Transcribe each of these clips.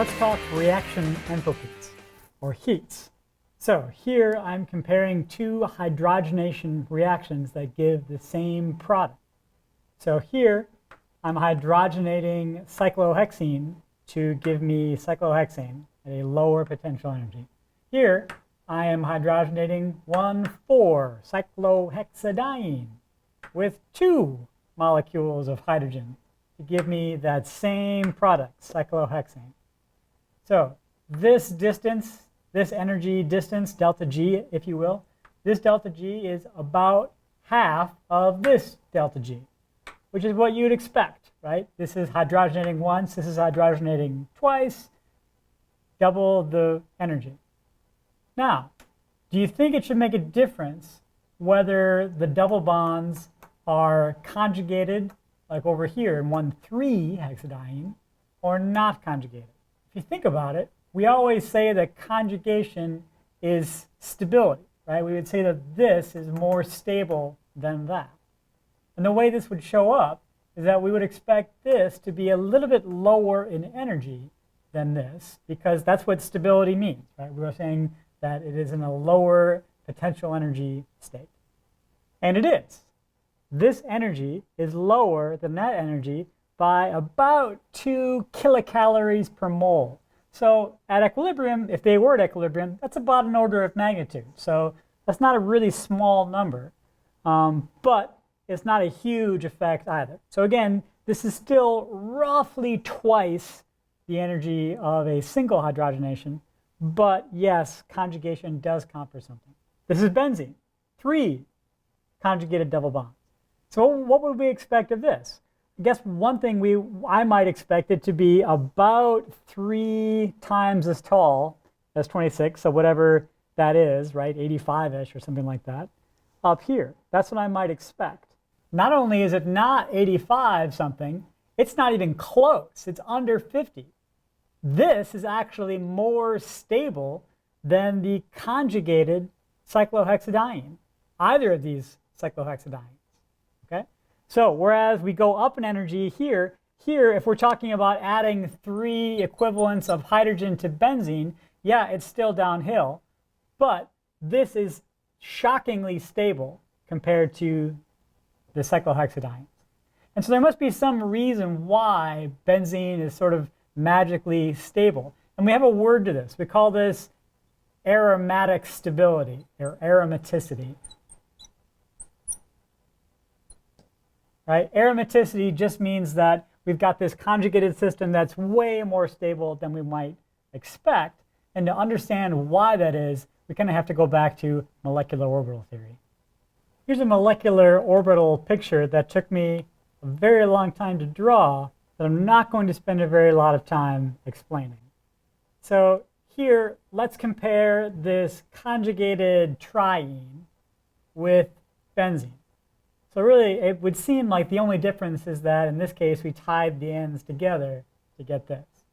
Let's talk reaction enthalpies, or heats. So here I'm comparing two hydrogenation reactions that give the same product. So here I'm hydrogenating cyclohexene to give me cyclohexane at a lower potential energy. Here I am hydrogenating 1,4-cyclohexadiene with 2 molecules of hydrogen to give me that same product, cyclohexane. So this distance, this energy distance, delta G, if you will, this delta G is about half of this delta G, which is what you'd expect, right? This is hydrogenating once, this is hydrogenating twice, double the energy. Now, do you think it should make a difference whether the double bonds are conjugated, like over here in 1,3-hexadiene, or not conjugated? If you think about it, we always say that conjugation is stability, right? We would say that this is more stable than that. And the way this would show up is that we would expect this to be a little bit lower in energy than this, because that's what stability means, right? We're saying that it is in a lower potential energy state. And it is. This energy is lower than that energy by about 2 kilocalories per mole. So at equilibrium, if they were at equilibrium, that's about an order of magnitude. So that's not a really small number, but it's not a huge effect either. So again, this is still roughly twice the energy of a single hydrogenation, but yes, conjugation does count for something. This is benzene, 3 conjugated double bonds. So what would we expect of this? I guess one thing I might expect it to be about 3 times as tall as 26, so whatever that is, right, 85-ish or something like that, up here. That's what I might expect. Not only is it not 85 something, it's not even close. It's under 50. This is actually more stable than the conjugated cyclohexadiene, either of these cyclohexadienes. Okay? So whereas we go up in energy here, if we're talking about adding 3 equivalents of hydrogen to benzene, yeah, it's still downhill, but this is shockingly stable compared to the cyclohexadienes. And so there must be some reason why benzene is sort of magically stable. And we have a word to this. We call this aromatic stability, or aromaticity. Right? Aromaticity just means that we've got this conjugated system that's way more stable than we might expect. And to understand why that is, we kind of have to go back to molecular orbital theory. Here's a molecular orbital picture that took me a very long time to draw that I'm not going to spend a very lot of time explaining. So here, let's compare this conjugated triene with benzene. So really, it would seem like the only difference is that in this case, we tied the ends together to get this.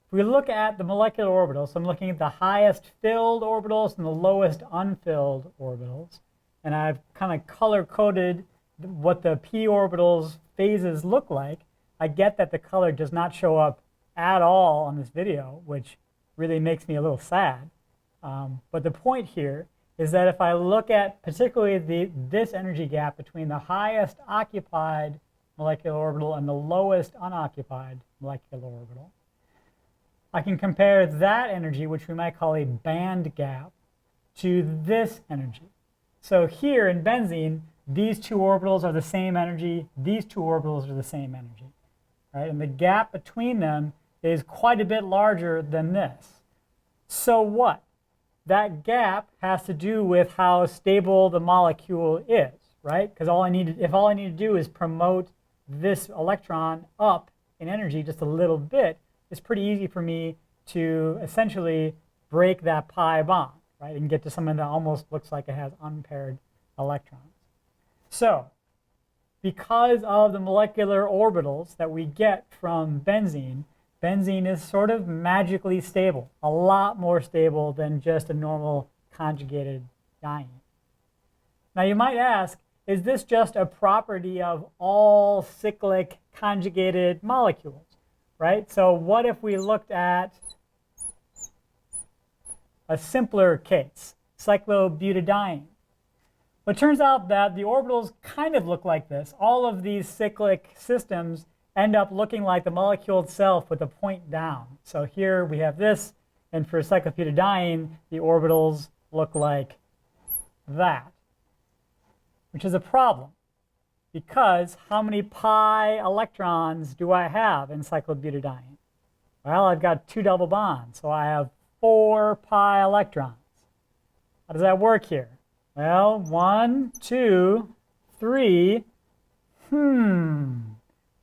If we look at the molecular orbitals, so I'm looking at the highest filled orbitals and the lowest unfilled orbitals, and I've kind of color-coded what the p orbitals phases look like, I get that the color does not show up at all on this video, which really makes me a little sad. But the point here is that if I look at particularly this energy gap between the highest occupied molecular orbital and the lowest unoccupied molecular orbital, I can compare that energy, which we might call a band gap, to this energy. So here in benzene, these 2 orbitals are the same energy, these 2 orbitals are the same energy, right? And the gap between them is quite a bit larger than this. So what? That gap has to do with how stable the molecule is, right? Because if all I need to do is promote this electron up in energy just a little bit, it's pretty easy for me to essentially break that pi bond, right? And get to something that almost looks like it has unpaired electrons. So because of the molecular orbitals that we get from benzene, benzene is sort of magically stable, a lot more stable than just a normal conjugated diene. Now you might ask, is this just a property of all cyclic conjugated molecules? right? So what if we looked at a simpler case, cyclobutadiene? Well, it turns out that the orbitals kind of look like this. All of these cyclic systems end up looking like the molecule itself with a point down. So here we have this, and for cyclobutadiene, the orbitals look like that, which is a problem, because how many pi electrons do I have in cyclobutadiene? Well, I've got 2 double bonds, so I have 4 pi electrons. How does that work here? Well, 1, 2, 3.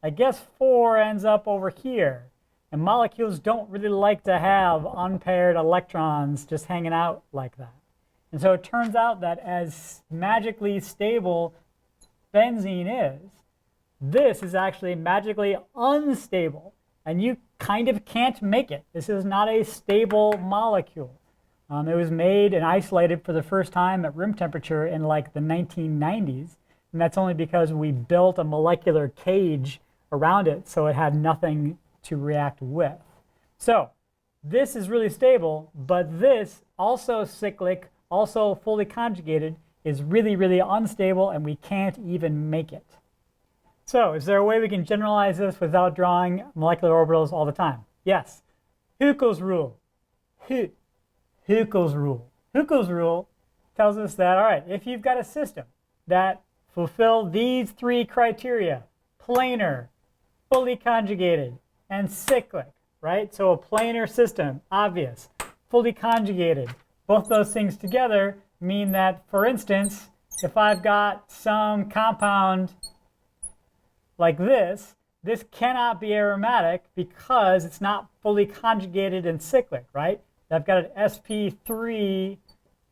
I guess 4 ends up over here. And molecules don't really like to have unpaired electrons just hanging out like that. And so it turns out that as magically stable benzene is, this is actually magically unstable. And you kind of can't make it. This is not a stable molecule. It was made and isolated for the first time at room temperature in like the 1990s. And that's only because we built a molecular cage around it so it had nothing to react with. So this is really stable, but this, also cyclic, also fully conjugated, is really, really unstable, and we can't even make it. So is there a way we can generalize this without drawing molecular orbitals all the time? Yes. Huckel's rule. Huckel's rule. Huckel's rule tells us that, all right, if you've got a system that fulfill these 3 criteria, planar, fully conjugated, and cyclic, right? So a planar system, obvious. Fully conjugated, both those things together mean that, for instance, if I've got some compound like this cannot be aromatic because it's not fully conjugated and cyclic, right? I've got an sp3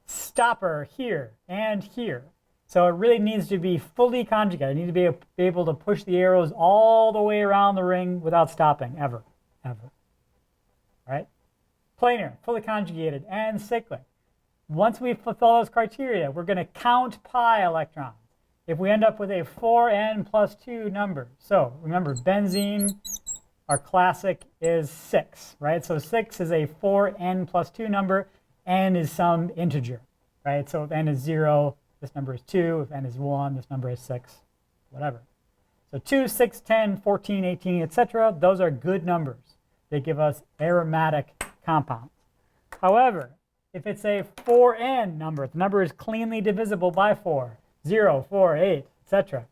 stopper here and here. So it really needs to be fully conjugated. I need to be able to push the arrows all the way around the ring without stopping, ever. Right? Planar, fully conjugated, and cyclic. Once we fulfill those criteria, we're going to count pi electrons. If we end up with a 4n plus 2 number. So remember, benzene, our classic, is 6, right? So 6 is a 4n plus 2 number. N is some integer, right? So if n is 0, this number is 2. If n is 1, this number is 6, whatever. So 2, 6, 10, 14, 18, etc. Those are good numbers. They give us aromatic compounds. However, if it's a 4n number, the number is cleanly divisible by 4, 0, 4, 8, etc.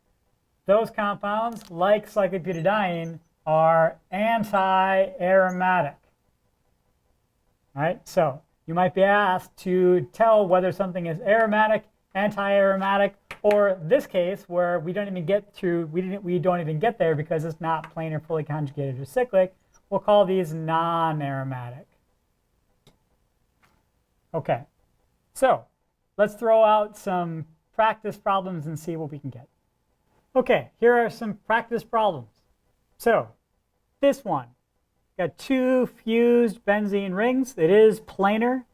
Those compounds, like cyclobutadiene, are anti-aromatic. Right? So you might be asked to tell whether something is aromatic, anti-aromatic, or this case where we don't even get through, we don't even get there because it's not planar, fully conjugated, or cyclic. We'll call these non-aromatic. Okay, so let's throw out some practice problems and see what we can get. Okay, here are some practice problems. So this one, got 2 fused benzene rings. It is planar,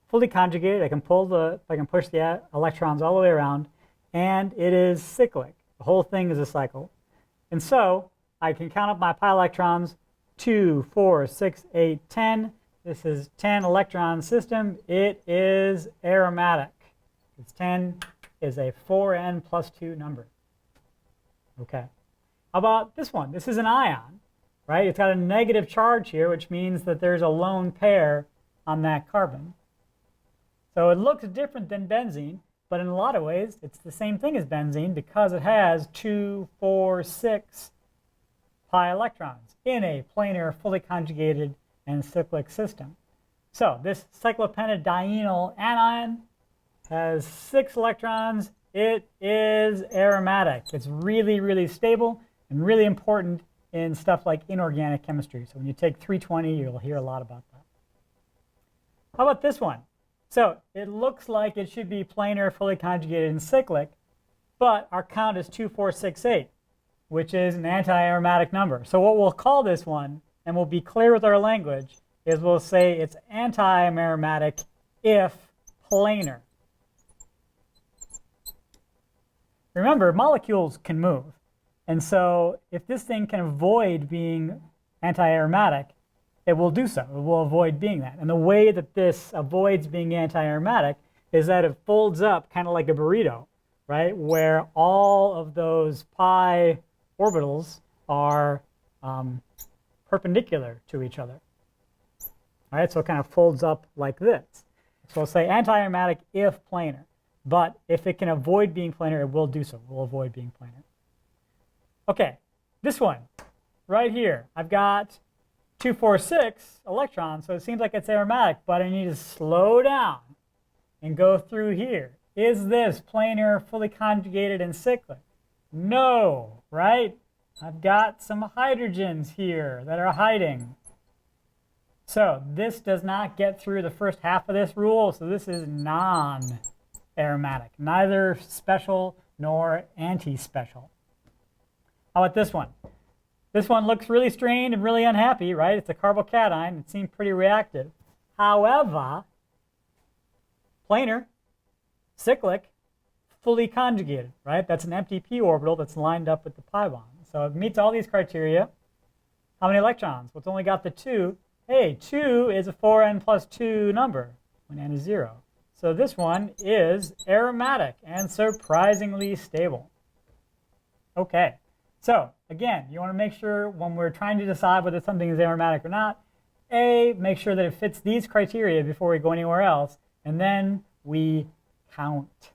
fully conjugated. I can push the electrons all the way around, and it is cyclic. The whole thing is a cycle. And so I can count up my pi electrons, 2, 4, 6, 8, 10. This is 10 electron system. It is aromatic. It's 10 is a 4n plus 2 number. Okay. How about this one? This is an ion, right? It's got a negative charge here, which means that there's a lone pair on that carbon. So it looks different than benzene, but in a lot of ways, it's the same thing as benzene because it has 2, 4, 6 pi electrons in a planar, fully conjugated, and cyclic system. So this cyclopentadienyl anion has 6 electrons. It is aromatic. It's really, really stable and really important in stuff like inorganic chemistry. So when you take 320, you'll hear a lot about that. How about this one? So it looks like it should be planar, fully conjugated, and cyclic, but our count is 2, 4, 6, 8, which is an anti-aromatic number. So what we'll call this one, and we'll be clear with our language, is we'll say it's anti-aromatic if planar. Remember, molecules can move. And so if this thing can avoid being anti-aromatic, it will do so. It will avoid being that. And the way that this avoids being anti-aromatic is that it folds up kind of like a burrito, right? Where all of those pi orbitals are perpendicular to each other. All right, so it kind of folds up like this. So we'll say anti-aromatic if planar. But if it can avoid being planar, it will do so. It will avoid being planar. Okay, this one right here. I've got 246 electrons, so it seems like it's aromatic, but I need to slow down and go through here. Is this planar, fully conjugated, and cyclic? No, right? I've got some hydrogens here that are hiding. So this does not get through the first half of this rule, so this is non-aromatic, neither special nor anti-special. How about this one? This one looks really strained and really unhappy, right? It's a carbocation. It seemed pretty reactive. However, planar, cyclic, fully conjugated, right? That's an empty p orbital that's lined up with the pi bond. So it meets all these criteria. How many electrons? Well, it's only got the 2. Hey, 2 is a 4n plus 2 number when n is 0. So this one is aromatic and surprisingly stable. Okay, so again, you want to make sure when we're trying to decide whether something is aromatic or not, A, make sure that it fits these criteria before we go anywhere else, and then we count.